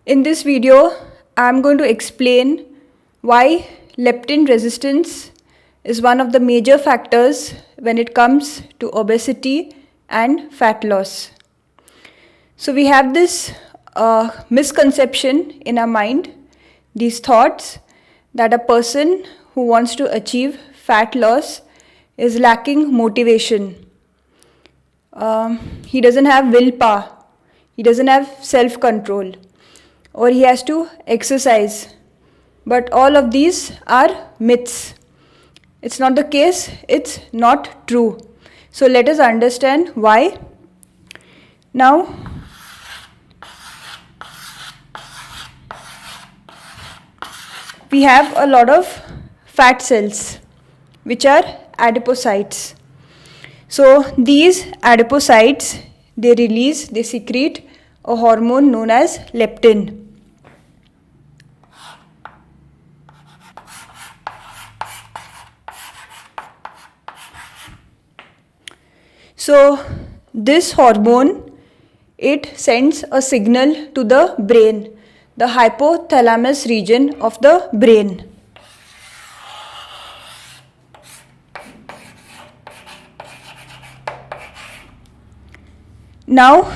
In this video, I am going to explain why leptin resistance is one of the major factors when it comes to obesity and fat loss. So we have this misconception in our mind, these thoughts that a person who wants to achieve fat loss is lacking motivation. He doesn't have willpower, he doesn't have self-control, or he has to exercise. But all of these are myths. It's not the case, it's not true. So let us understand why. Now, we have a lot of fat cells, which are adipocytes. So these adipocytes, they secrete a hormone known as leptin. So this hormone, it sends a signal to the brain, the hypothalamus region of the brain. Now,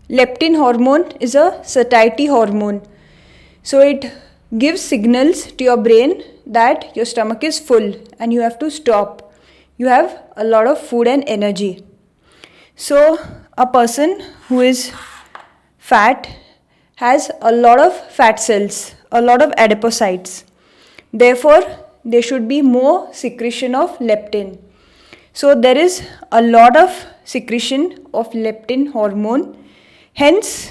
leptin hormone is a satiety hormone. So it gives signals to your brain that your stomach is full and you have to stop. You have a lot of food and energy. So a person who is fat has a lot of fat cells, a lot of adipocytes. Therefore, there should be more secretion of leptin. So there is a lot of secretion of leptin hormone. Hence,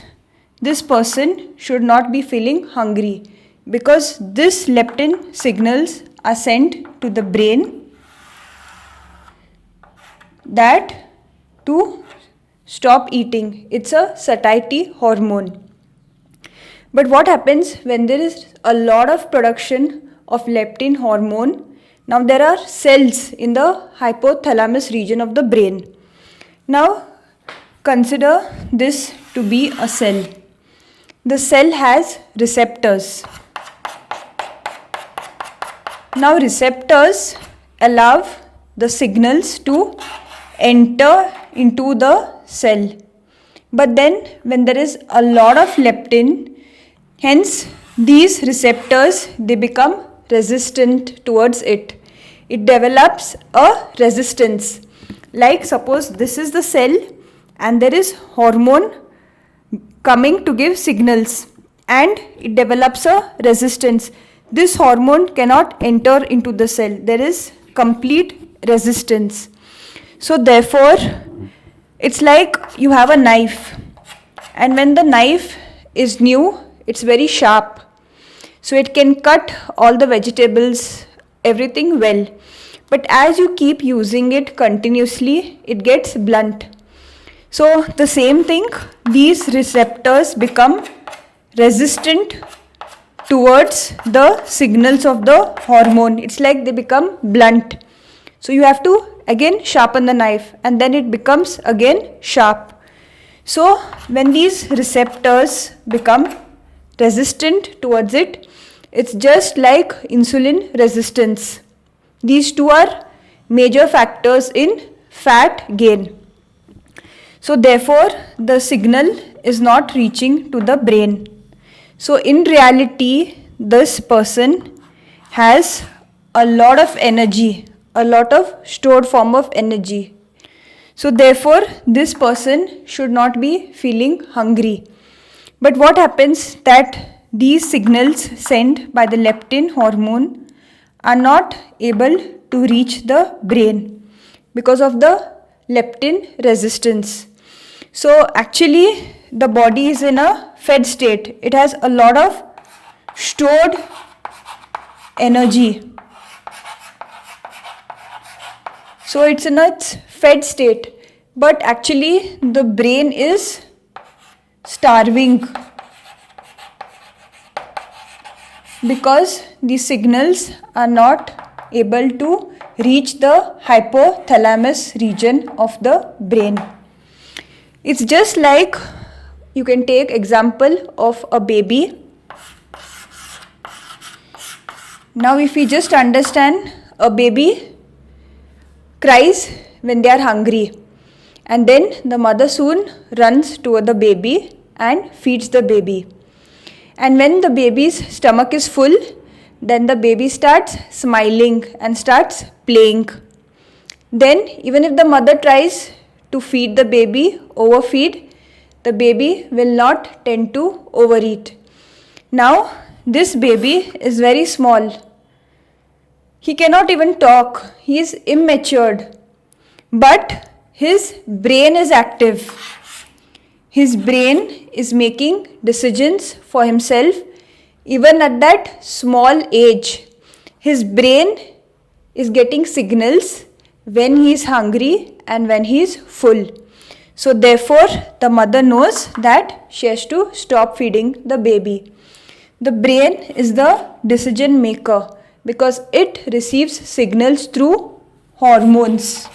this person should not be feeling hungry because this leptin signals are sent to the brain that to stop eating. It's a satiety hormone. But what happens when there is a lot of production of leptin hormone? Now there are cells in the hypothalamus region of the brain. Now consider this to be a cell. The cell has receptors. Now receptors allow the signals to enter into the cell. But then when there is a lot of leptin, hence these receptors, they become resistant towards it. It develops a resistance. Like suppose this is the cell and there is hormone coming to give signals and it develops a resistance. This hormone cannot enter into the cell. There is complete resistance. So therefore, it's like you have a knife, and when the knife is new, it's very sharp. So it can cut all the vegetables, everything well. But as you keep using it continuously, it gets blunt. So the same thing, these receptors become resistant towards the signals of the hormone. It's like they become blunt. So you have to again sharpen the knife and then it becomes again sharp. So when these receptors become resistant towards it, it's just like insulin resistance. These two are major factors in fat gain. So therefore, the signal is not reaching to the brain. So in reality, this person has a lot of energy, a lot of stored form of energy. So therefore, this person should not be feeling hungry. But what happens that these signals sent by the leptin hormone are not able to reach the brain because of the leptin resistance. So actually the body is in a fed state. It has a lot of stored energy. So it's in its fed state. But actually the brain is starving because the signals are not able to reach the hypothalamus region of the brain. It's just like you can take example of a baby. Now if we just understand, a baby cries when they are hungry, and then the mother soon runs toward the baby and feeds the baby. And when the baby's stomach is full, then the baby starts smiling and starts playing. Then even if the mother tries to feed the baby, overfeed, the baby will not tend to overeat. Now this baby is very small. He cannot even talk. He is immatured. But his brain is active. His brain is making decisions for himself even at that small age. His brain is getting signals when he is hungry and when he is full. So therefore the mother knows that she has to stop feeding the baby. The brain is the decision maker because it receives signals through hormones.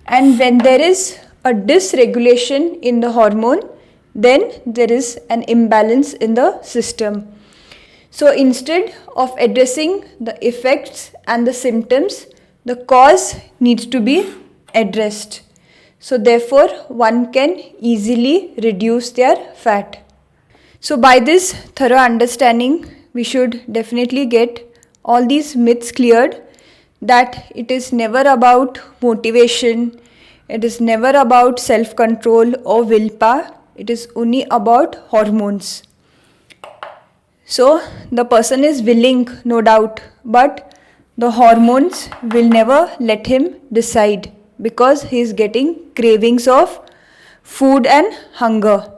And when there is a dysregulation in the hormone, then there is an imbalance in the system. So instead of addressing the effects and the symptoms, the cause needs to be addressed. So therefore one can easily reduce their fat. So by this thorough understanding, we should definitely get all these myths cleared, that it is never about motivation, it is never about self-control or willpower, it is only about hormones. So the person is willing, no doubt, but the hormones will never let him decide because he is getting cravings of food and hunger.